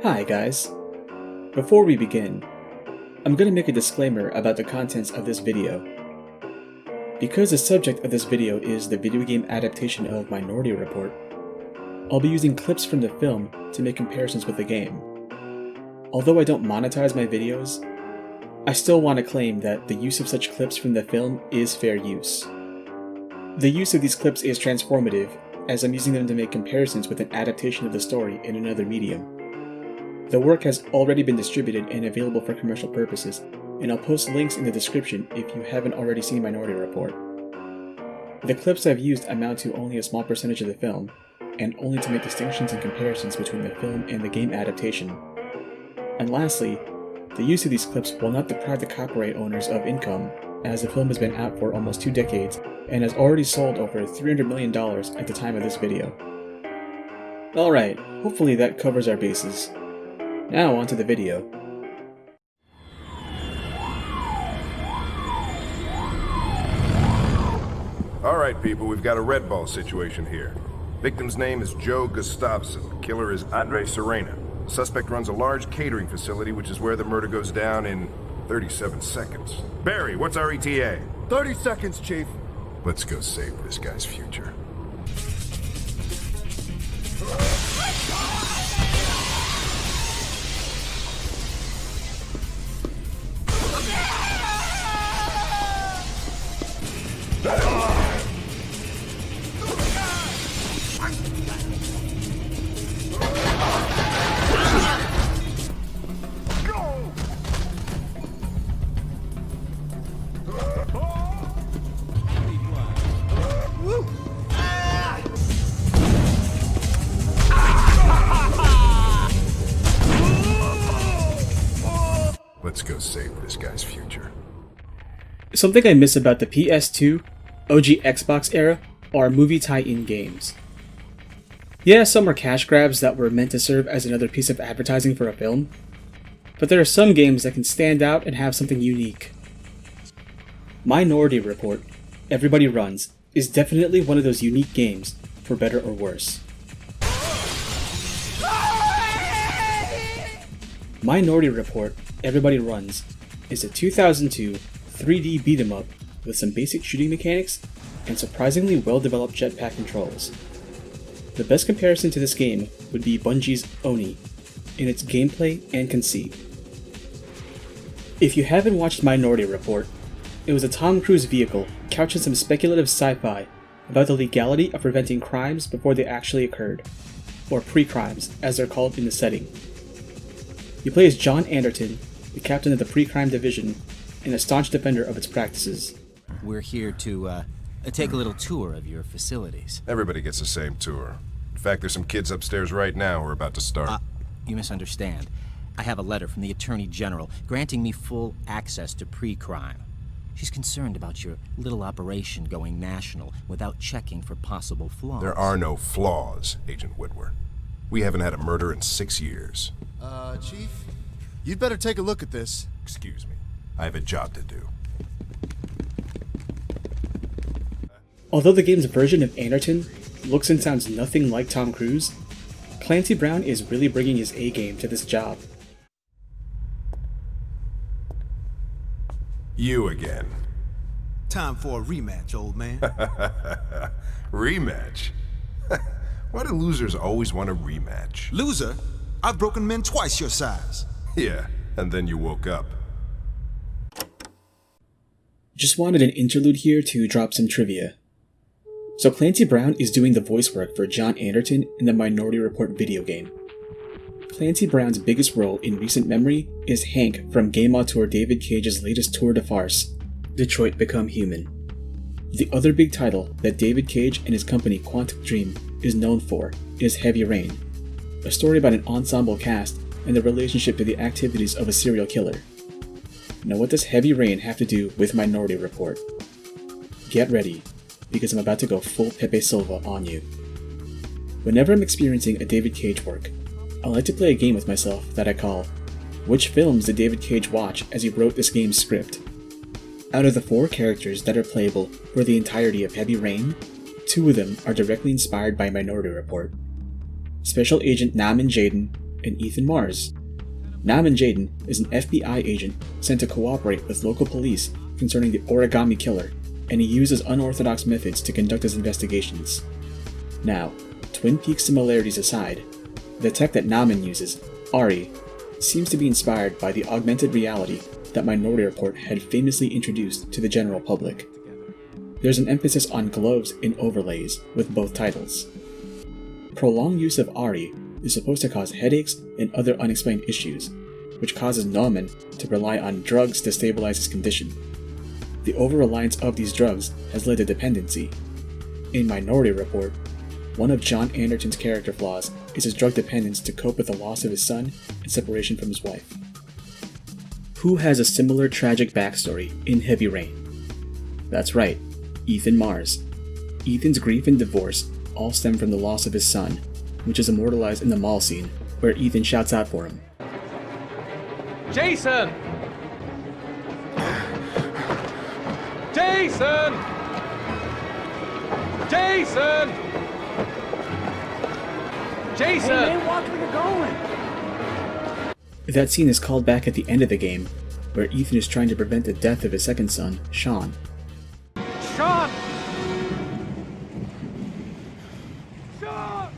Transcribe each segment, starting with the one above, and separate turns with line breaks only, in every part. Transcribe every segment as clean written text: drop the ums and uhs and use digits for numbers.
Hi guys. Before we begin, I'm going to make a disclaimer about the contents of this video. Because the subject of this video is the video game adaptation of Minority Report, I'll be using clips from the film to make comparisons with the game. Although I don't monetize my videos, I still want to claim that the use of such clips from the film is fair use. The use of these clips is transformative, as I'm using them to make comparisons with an adaptation of the story in another medium. The work has already been distributed and available for commercial purposes, and I'll post links in the description if you haven't already seen Minority Report. The clips I've used amount to only a small percentage of the film, and only to make distinctions and comparisons between the film and the game adaptation. And lastly, the use of these clips will not deprive the copyright owners of income, as the film has been out for almost 2 decades and has already sold over $300 million at the time of this video. Alright, hopefully that covers our bases. Now onto the video.
Alright people, we've got a red ball situation here. Victim's name is Joe Gustafson. Killer is Andre Serena. Suspect runs a large catering facility, which is where the murder goes down in 37 seconds. Barry, what's our ETA?
30 seconds, Chief.
Let's go save this guy's future. Let's go save this guy's future.
Something I miss about the PS2, OG Xbox era are movie tie-in games. Yeah, some are cash grabs that were meant to serve as another piece of advertising for a film, but there are some games that can stand out and have something unique. Minority Report, Everybody Runs, is definitely one of those unique games, for better or worse. Minority Report, Everybody Runs is a 2002 3D beat-em-up with some basic shooting mechanics and surprisingly well-developed jetpack controls. The best comparison to this game would be Bungie's Oni, in its gameplay and conceit. If you haven't watched Minority Report, it was a Tom Cruise vehicle couched in some speculative sci-fi about the legality of preventing crimes before they actually occurred, or pre-crimes as they're called in the setting. You play as John Anderton, the captain of the pre-crime division, and a staunch defender of its practices.
We're here to take a little tour of your facilities.
Everybody gets the same tour. In fact, there's some kids upstairs right now who are about to start.
You misunderstand. I have a letter from the Attorney General granting me full access to pre-crime. She's concerned about your little operation going national without checking for possible flaws.
There are no flaws, Agent Whitwer. We haven't had a murder in 6 years.
Chief, you'd better take a look at this.
Excuse me. I have a job to do.
Although the game's version of Anderton looks and sounds nothing like Tom Cruise, Clancy Brown is really bringing his A-game to this job.
You again.
Time for a rematch, old man.
Rematch? Why do losers always want a rematch?
Loser? I've broken men twice your size.
Yeah, and then you woke up.
Just wanted an interlude here to drop some trivia. So Clancy Brown is doing the voice work for John Anderton in the Minority Report video game. Clancy Brown's biggest role in recent memory is Hank from game auteur David Cage's latest tour de farce, Detroit Become Human. The other big title that David Cage and his company Quantic Dream is known for is Heavy Rain, a story about an ensemble cast and the relationship to the activities of a serial killer. Now what does Heavy Rain have to do with Minority Report? Get ready, because I'm about to go full Pepe Silva on you. Whenever I'm experiencing a David Cage work, I like to play a game with myself that I call, Which films did David Cage watch as he wrote this game's script? Out of the 4 characters that are playable for the entirety of Heavy Rain, 2 of them are directly inspired by Minority Report. Special Agent Naman Jaden and Ethan Mars. Naman Jaden is an FBI agent sent to cooperate with local police concerning the Origami Killer, and he uses unorthodox methods to conduct his investigations. Now, Twin Peaks similarities aside, the tech that Naman uses, Ari, seems to be inspired by the augmented reality that Minority Report had famously introduced to the general public. There's an emphasis on gloves and overlays with both titles. Prolonged use of Ari is supposed to cause headaches and other unexplained issues, which causes Nauman to rely on drugs to stabilize his condition. The over-reliance of these drugs has led to dependency. In Minority Report, one of John Anderton's character flaws is his drug dependence to cope with the loss of his son and separation from his wife. Who has a similar tragic backstory in Heavy Rain? That's right, Ethan Mars. Ethan's grief and divorce all stem from the loss of his son, which is immortalized in the mall scene, where Ethan shouts out for him.
Jason! Jason! Jason! Jason! Hey man, watch where you're going!
That scene is called back at the end of the game, where Ethan is trying to prevent the death of his second son, Sean.
Sean! Sean!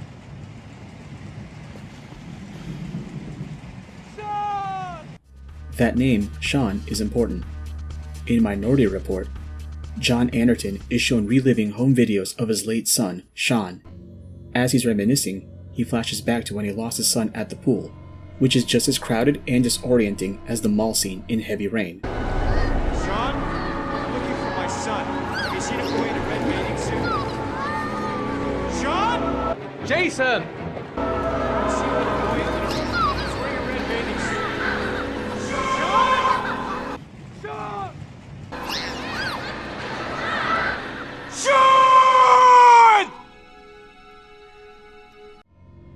Sean!
That name, Sean, is important. In Minority Report, John Anderton is shown reliving home videos of his late son, Sean. As he's reminiscing, he flashes back to when he lost his son at the pool, which is just as crowded and disorienting as the mall scene in Heavy Rain.
Sean, I'm looking for my son. Have you seen him wearing a red bathing suit? Sean!
Jason!
I see him wearing a red bathing suit. Sean!
Sean!
Sean!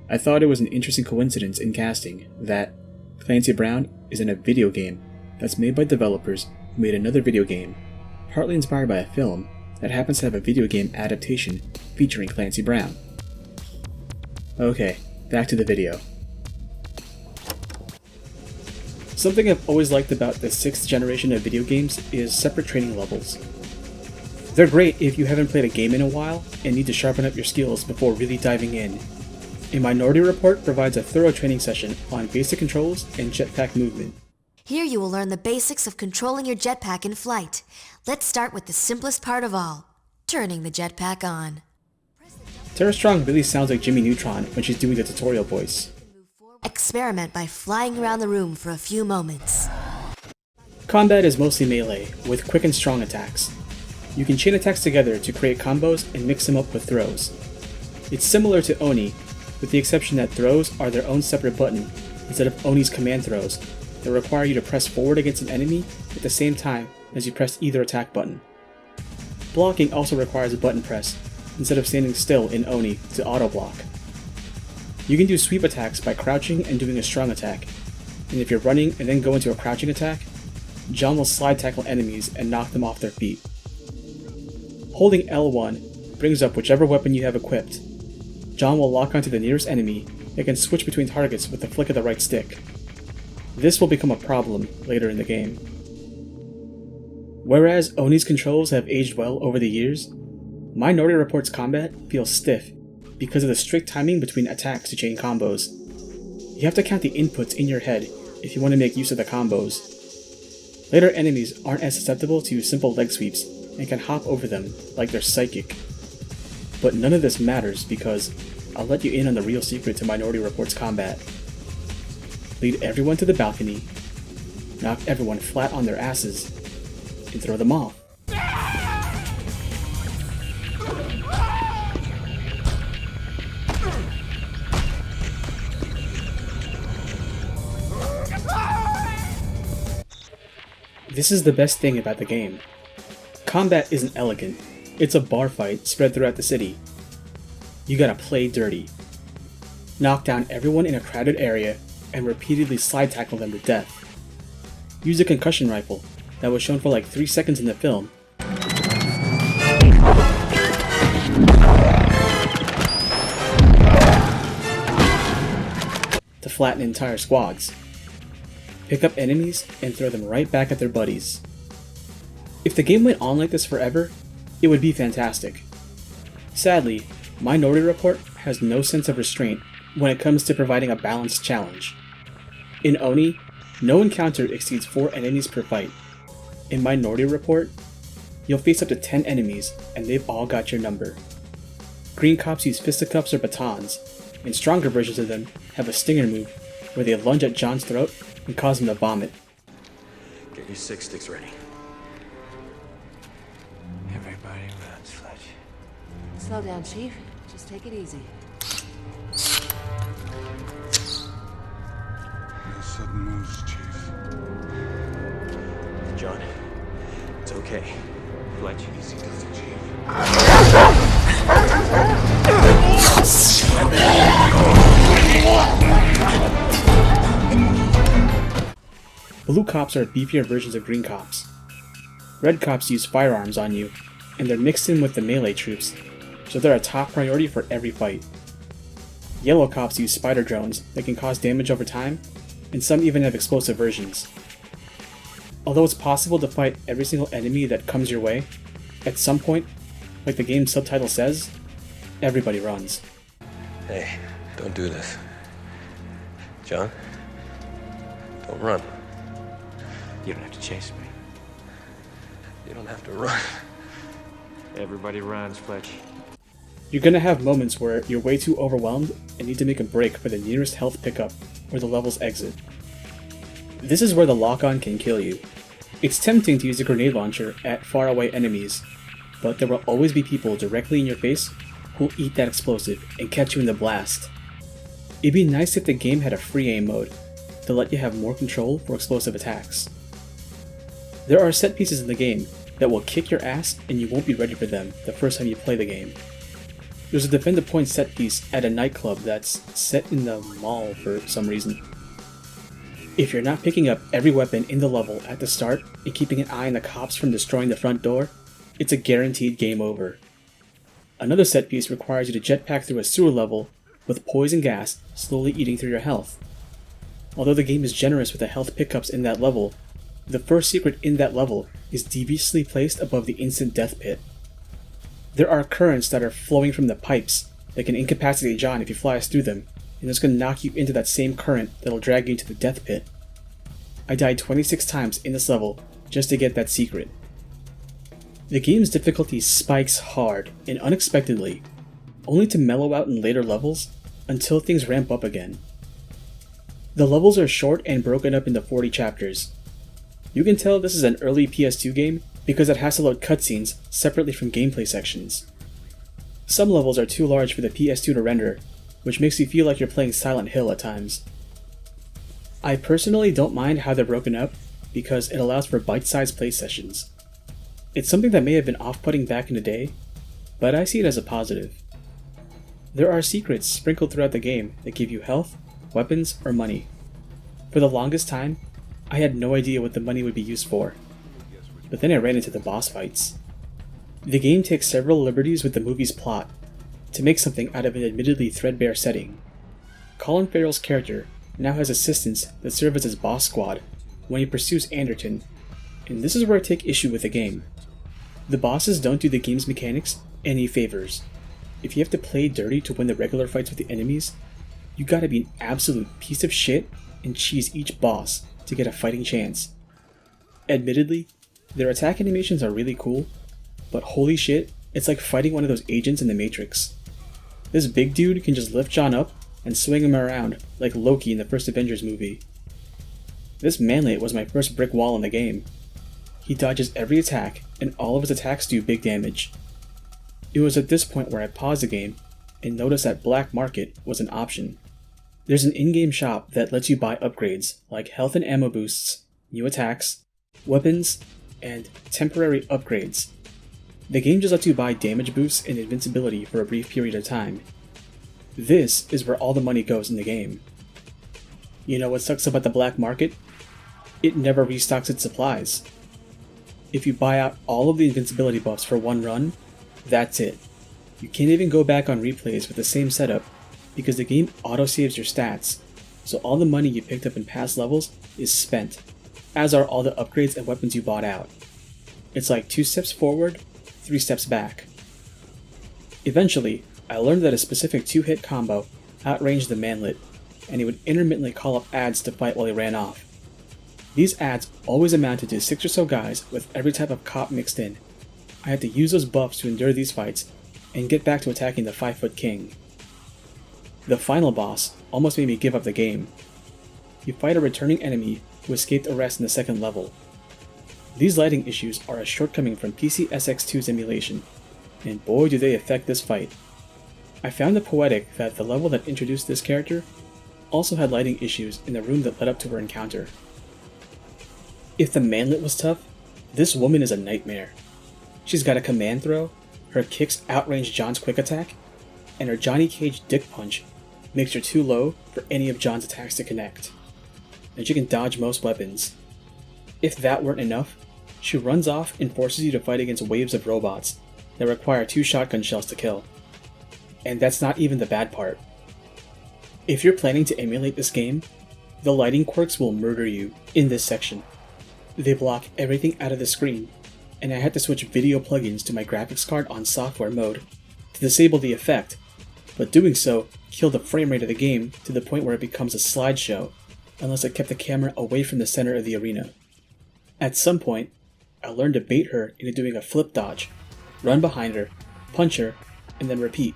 I thought it was an interesting coincidence in casting that Clancy Brown is in a video game that's made by developers who made another video game, partly inspired by a film that happens to have a video game adaptation featuring Clancy Brown. Okay, back to the video. Something I've always liked about the 6th generation of video games is separate training levels. They're great if you haven't played a game in a while and need to sharpen up your skills before really diving in. A Minority Report provides a thorough training session on basic controls and jetpack movement.
Here you will learn the basics of controlling your jetpack in flight. Let's start with the simplest part of all, turning the jetpack on.
Tara Strong really sounds like Jimmy Neutron when she's doing the tutorial voice.
Experiment by flying around the room for a few moments.
Combat is mostly melee, with quick and strong attacks. You can chain attacks together to create combos and mix them up with throws. It's similar to Oni, with the exception that throws are their own separate button, instead of Oni's command throws, that require you to press forward against an enemy at the same time as you press either attack button. Blocking also requires a button press, instead of standing still in Oni to auto-block. You can do sweep attacks by crouching and doing a strong attack, and if you're running and then go into a crouching attack, John will slide tackle enemies and knock them off their feet. Holding L1 brings up whichever weapon you have equipped. John will lock onto the nearest enemy and can switch between targets with the flick of the right stick. This will become a problem later in the game. Whereas Oni's controls have aged well over the years, Minority Report's combat feels stiff because of the strict timing between attacks to chain combos. You have to count the inputs in your head if you want to make use of the combos. Later enemies aren't as susceptible to simple leg sweeps and can hop over them like they're psychic. But none of this matters because I'll let you in on the real secret to Minority Report's combat. Lead everyone to the balcony, knock everyone flat on their asses, and throw them off. This is the best thing about the game. Combat isn't elegant. It's a bar fight spread throughout the city. You gotta play dirty. Knock down everyone in a crowded area and repeatedly slide tackle them to death. Use a concussion rifle that was shown for like 3 seconds in the film. To flatten entire squads. Pick up enemies and throw them right back at their buddies. If the game went on like this forever, it would be fantastic. Sadly, Minority Report has no sense of restraint when it comes to providing a balanced challenge. In Oni, no encounter exceeds 4 enemies per fight. In Minority Report, you'll face up to 10 enemies and they've all got your number. Green cops use fisticuffs or batons, and stronger versions of them have a stinger move where they lunge at John's throat and cause him to vomit.
Get your 6 sticks ready. Everybody runs, Fletch.
Slow down, Chief. Just take it easy.
No sudden moves, Chief.
John, it's okay. Fletch.
Easy does it, Chief.
Blue cops are beefier versions of green cops. Red cops use firearms on you, and they're mixed in with the melee troops, so they're a top priority for every fight. Yellow cops use spider drones that can cause damage over time, and some even have explosive versions. Although it's possible to fight every single enemy that comes your way, at some point, like the game's subtitle says, everybody runs.
Hey, don't do this. John, don't run. You don't have to chase me. You don't have to run.
Everybody runs, Fletch.
You're gonna have moments where you're way too overwhelmed and need to make a break for the nearest health pickup or the level's exit. This is where the lock-on can kill you. It's tempting to use a grenade launcher at faraway enemies, but there will always be people directly in your face who'll eat that explosive and catch you in the blast. It'd be nice if the game had a free aim mode to let you have more control for explosive attacks. There are set pieces in the game that will kick your ass and you won't be ready for them the first time you play the game. There's a defend the point set piece at a nightclub that's set in the mall for some reason. If you're not picking up every weapon in the level at the start and keeping an eye on the cops from destroying the front door, it's a guaranteed game over. Another set piece requires you to jetpack through a sewer level with poison gas slowly eating through your health. Although the game is generous with the health pickups in that level, the first secret in that level is deviously placed above the instant death pit. There are currents that are flowing from the pipes that can incapacitate John if he flies through them, and it's going to knock you into that same current that'll drag you into the death pit. I died 26 times in this level just to get that secret. The game's difficulty spikes hard and unexpectedly, only to mellow out in later levels until things ramp up again. The levels are short and broken up into 40 chapters. You can tell this is an early PS2 game because it has to load cutscenes separately from gameplay sections. Some levels are too large for the PS2 to render, which makes you feel like you're playing Silent Hill at times. I personally don't mind how they're broken up because it allows for bite-sized play sessions. It's something that may have been off-putting back in the day, but I see it as a positive. There are secrets sprinkled throughout the game that give you health, weapons, or money. For the longest time, I had no idea what the money would be used for, but then I ran into the boss fights. The game takes several liberties with the movie's plot to make something out of an admittedly threadbare setting. Colin Farrell's character now has assistants that serve as his boss squad when he pursues Anderton, and this is where I take issue with the game. The bosses don't do the game's mechanics any favors. If you have to play dirty to win the regular fights with the enemies, you gotta be an absolute piece of shit and cheese each boss to get a fighting chance. Admittedly, their attack animations are really cool, but holy shit, it's like fighting one of those agents in the Matrix. This big dude can just lift John up and swing him around like Loki in the first Avengers movie. This manlet was my first brick wall in the game. He dodges every attack, and all of his attacks do big damage. It was at this point where I paused the game and noticed that Black Market was an option. There's an in-game shop that lets you buy upgrades like health and ammo boosts, new attacks, weapons, and temporary upgrades. The game just lets you buy damage boosts and invincibility for a brief period of time. This is where all the money goes in the game. You know what sucks about the black market? It never restocks its supplies. If you buy out all of the invincibility buffs for one run, that's it. You can't even go back on replays with the same setup because the game autosaves your stats, so all the money you picked up in past levels is spent, as are all the upgrades and weapons you bought out. It's like 2 steps forward, 3 steps back. Eventually, I learned that a specific 2-hit combo outranged the manlet, and he would intermittently call up ads to fight while he ran off. These ads always amounted to 6 or so guys with every type of cop mixed in. I had to use those buffs to endure these fights and get back to attacking the 5-foot king. The final boss almost made me give up the game. You fight a returning enemy who escaped arrest in the 2nd level. These lighting issues are a shortcoming from PCSX2's emulation, and boy do they affect this fight. I found it poetic that the level that introduced this character also had lighting issues in the room that led up to her encounter. If the manlet was tough, this woman is a nightmare. She's got a command throw, her kicks outrange John's quick attack, and her Johnny Cage dick punch makes her too low for any of John's attacks to connect. And she can dodge most weapons. If that weren't enough, she runs off and forces you to fight against waves of robots that require 2 shotgun shells to kill. And that's not even the bad part. If you're planning to emulate this game, the lighting quirks will murder you in this section. They block everything out of the screen, and I had to switch video plugins to my graphics card on software mode to disable the effect, but doing so killed the frame rate of the game to the point where it becomes a slideshow unless I kept the camera away from the center of the arena. At some point, I learned to bait her into doing a flip dodge, run behind her, punch her, and then repeat.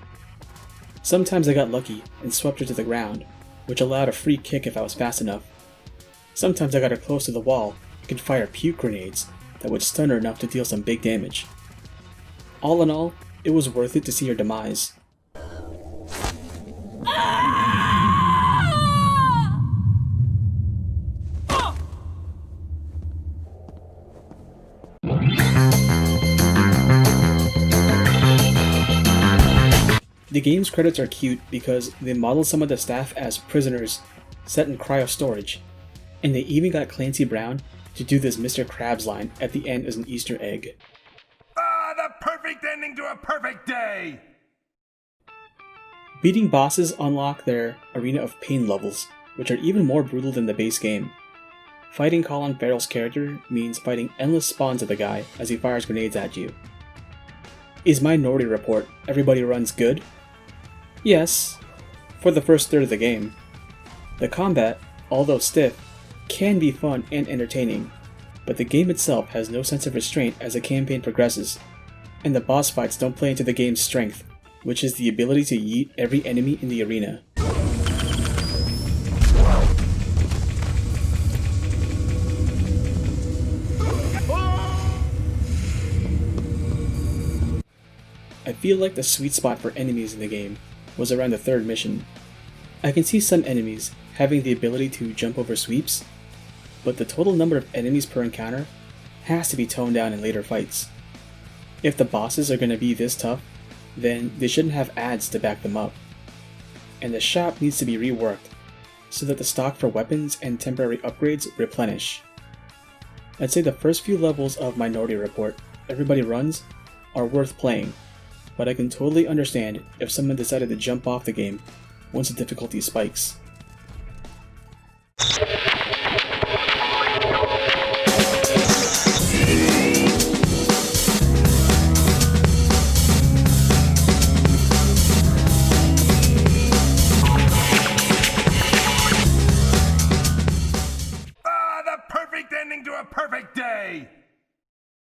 Sometimes I got lucky and swept her to the ground, which allowed a free kick if I was fast enough. Sometimes I got her close to the wall and could fire puke grenades that would stun her enough to deal some big damage. All in all, it was worth it to see her demise. The game's credits are cute because they model some of the staff as prisoners set in cryo storage, and they even got Clancy Brown to do this Mr. Krabs line at the end as an Easter egg.
Ah, the perfect ending to a perfect day!
Beating bosses unlock their Arena of Pain levels, which are even more brutal than the base game. Fighting Colin Farrell's character means fighting endless spawns of the guy as he fires grenades at you. Is Minority Report Everybody Runs good? Yes, for the first third of the game. The combat, although stiff, can be fun and entertaining, but the game itself has no sense of restraint as the campaign progresses, and the boss fights don't play into the game's strength, which is the ability to yeet every enemy in the arena. I feel like the sweet spot for enemies in the game was around the 3rd mission. I can see some enemies having the ability to jump over sweeps, but the total number of enemies per encounter has to be toned down in later fights. If the bosses are going to be this tough, then they shouldn't have ads to back them up. And the shop needs to be reworked so that the stock for weapons and temporary upgrades replenish. I'd say the first few levels of Minority Report, Everybody Runs, are worth playing, but I can totally understand if someone decided to jump off the game once the difficulty spikes.
Ah, the perfect ending to a perfect day!